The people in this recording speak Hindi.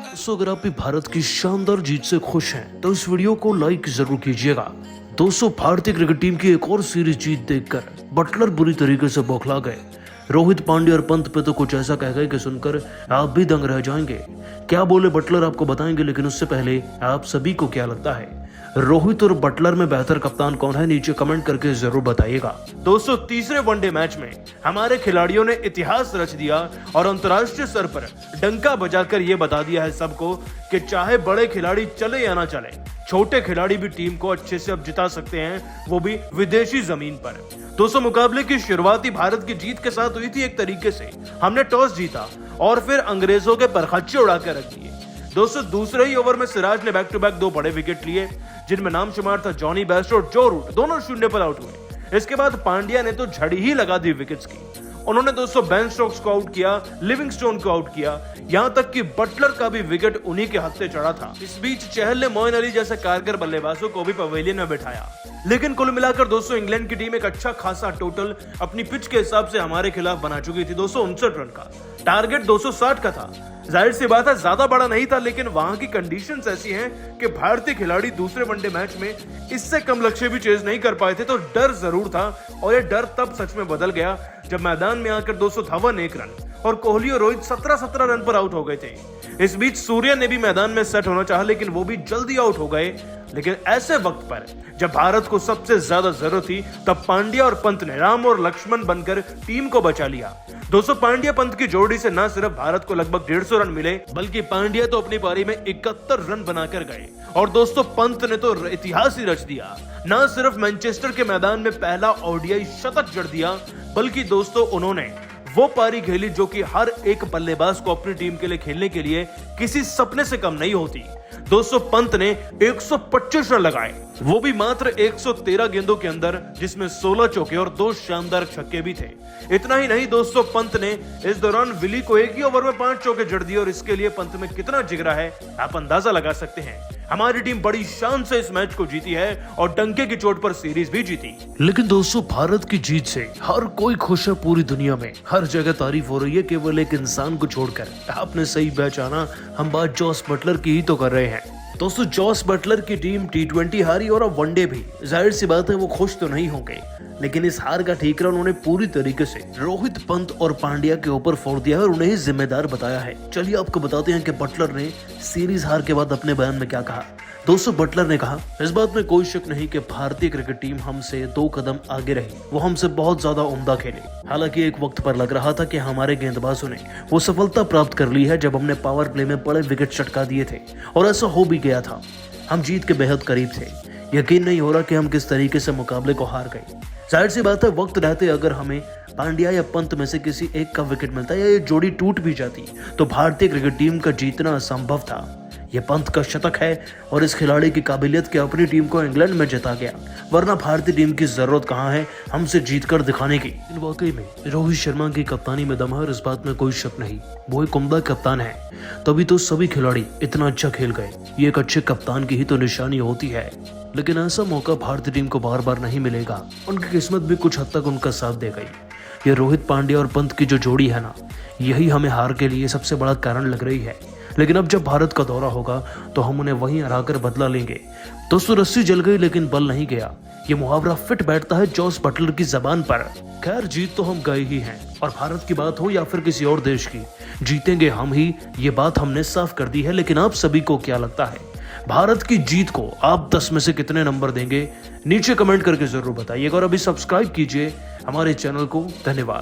दोस्तों, अगर आप भी भारत की शानदार जीत से खुश हैं तो इस वीडियो को लाइक जरूर कीजिएगा। दोस्तों, भारतीय क्रिकेट टीम की एक और सीरीज जीत देखकर बटलर बुरी तरीके से बौखला गए। रोहित पांड्या और पंत पे तो कुछ ऐसा कह गए कि सुनकर आप भी दंग रह जाएंगे। क्या बोले बटलर आपको बताएंगे, लेकिन उससे पहले आप सभी को क्या लगता है, रोहित और बटलर में बेहतर कप्तान कौन है? नीचे कमेंट करके जरूर बताइएगा। दोस्तों, तीसरे वनडे मैच में हमारे खिलाड़ियों ने इतिहास रच दिया और अंतर्राष्ट्रीय स्तर पर डंका बजाकर यह बता दिया है सबको कि चाहे बड़े खिलाड़ी चले या ना चले, छोटे खिलाड़ी भी टीम को अच्छे से अब जिता सकते हैं, वो भी विदेशी जमीन पर। दोस्तों, मुकाबले की शुरुआती भारत की जीत के साथ हुई थी। एक तरीके से हमने टॉस जीता और फिर अंग्रेजों के परखच्चे उड़ाकर रख दिए। दोस्तों, दूसरे ही ओवर में सिराज ने बैक टू बैक 2 बड़े विकेट लिए, जिनमें नाम शुमार था जॉनी बेस्टो और जो रूट, दोनों 0 पर आउट हुए। इसके बाद पांड्या ने तो झड़ी ही लगा दी विकेट्स की। उन्होंने दोस्तों बेन स्टोक्स को आउट किया, लिविंगस्टोन को आउट किया, यहां तक कि बटलर का भी विकेट उन्हीं के हाथ से चढ़ा था। इस बीच चहल ने मोइन अली जैसे कारगर बल्लेबाजों को भी पवेलियन में बिठाया। लेकिन कुल मिलाकर दोस्तों इंग्लैंड की टीम एक अच्छा खासा टोटल अपनी पिच के हिसाब से हमारे खिलाफ बना चुकी थी। 259 रन का टारगेट 260 का था। जाहिर सी बात है ज्यादा बड़ा नहीं था, लेकिन वहां की कंडीशंस ऐसी हैं कि भारतीय खिलाड़ी दूसरे वनडे मैच में इससे कम लक्ष्य भी चेज नहीं कर पाए थे। तो डर जरूर था और ये डर तब सच में बदल गया जब मैदान में आकर 251 रन और कोहली और रोहित 17 रन पर आउट हो गए थे। इस बीच सूर्य ने भी मैदान में सेट होना चाहा, लेकिन वो भी जल्दी आउट हो गए। लेकिन ऐसे वक्त पर जब भारत को सबसे ज्यादा जरूरत थी, तब पांड्या और पंत ने राम और लक्ष्मण बनकर टीम को बचा लिया। दोस्तों, पांड्या पंत की जोड़ी से न सिर्फ भारत को लगभग 150 रन मिले, बल्कि पांड्या तो अपनी पारी में 71 रन बनाकर गए। और दोस्तों, पंत ने तो इतिहास ही रच दिया। न सिर्फ मैनचेस्टर के मैदान में पहला ओडीआई शतक जड़ दिया, बल्कि दोस्तों उन्होंने वो पारी खेली जो कि हर एक बल्लेबाज को अपनी टीम के लिए खेलने के लिए किसी सपने से कम नहीं होती। दोस्तों, पंत ने 125 रन लगाए, वो भी मात्र 113 गेंदों के अंदर, जिसमें 16 चौके और 2 शानदार छक्के भी थे। इतना ही नहीं दोस्तों, पंत ने इस दौरान विली को एक ही ओवर में 5 चौके जड़ दिए और इसके लिए पंत में कितना जिगरा है आप अंदाजा लगा सकते हैं। हमारी टीम बड़ी शान से इस मैच को जीती है और डंके की चोट पर सीरीज भी जीती। लेकिन दोस्तों, भारत की जीत से हर कोई खुश है पूरी दुनिया में, हर जगह तारीफ हो रही है, केवल एक इंसान को छोड़कर। आपने सही पहचाना, हम बात जॉस बटलर की ही तो कर रहे हैं। दोस्तों, जॉस बटलर की टीम T20 हारी और अब वनडे भी। जाहिर सी बात है वो खुश तो नहीं होंगे, लेकिन इस हार का ठीकरा उन्होंने पूरी तरीके से रोहित, पंत और पांड्या के ऊपर फोड़ दिया है और उन्हें ही जिम्मेदार बताया है। चलिए आपको बताते हैं कि बटलर ने सीरीज हार के बाद अपने बयान में क्या कहा। दोस्तों, बटलर ने कहा, इस बात में कोई शक नहीं कि भारतीय क्रिकेट टीम हमसे 2 कदम आगे रही। वो हमसे बहुत ज्यादा उम्दा खेले। हालांकि एक वक्त पर लग रहा था कि हमारे गेंदबाजों ने वो सफलता प्राप्त कर ली है जब हमने पावर प्ले में बड़े विकेट चटका दिए थे, और ऐसा हो भी गया था। हम जीत के बेहद करीब थे। यकीन नहीं हो रहा कि हम किस तरीके से मुकाबले को हार गए। जाहिर सी बात है वक्त रहते अगर हमें पांड्या या पंत में से किसी एक का विकेट मिलता या ये जोड़ी टूट भी जाती तो भारतीय क्रिकेट टीम का जीतना असंभव था। ये पंत का शतक है और इस खिलाड़ी की काबिलियत के अपनी टीम को इंग्लैंड में जिता गया, वरना भारतीय टीम की जरूरत कहाँ है हमसे जीतकर दिखाने की। वाकई में रोहित शर्मा की कप्तानी में दम है और इस बात में कोई शक नहीं, वो एक उम्दा कप्तान है, तभी तो सभी खिलाड़ी इतना अच्छा खेल गए। ये एक अच्छे कप्तान की ही तो निशानी होती है। लेकिन ऐसा मौका भारतीय टीम को बार बार नहीं मिलेगा। उनकी किस्मत भी कुछ हद तक उनका साथ दे गई। ये रोहित, पांड्या और पंत की जो जोड़ी है ना, यही हमें हार के लिए सबसे बड़ा कारण लग रही है। लेकिन अब जब भारत का दौरा होगा तो हम उन्हें वहीं हराकर बदला लेंगे। दोस्तों, रस्सी जल गई लेकिन बल नहीं गया, ये मुहावरा फिट बैठता है जॉस बटलर की जबान पर। खैर, जीत तो हम गए ही हैं, और भारत की बात हो या फिर किसी और देश की, जीतेंगे हम ही, ये बात हमने साफ कर दी है। लेकिन आप सभी को क्या लगता है, भारत की जीत को आप 10 में से कितने नंबर देंगे? नीचे कमेंट करके जरूर बताइएगा और अभी सब्सक्राइब कीजिए हमारे चैनल को। धन्यवाद।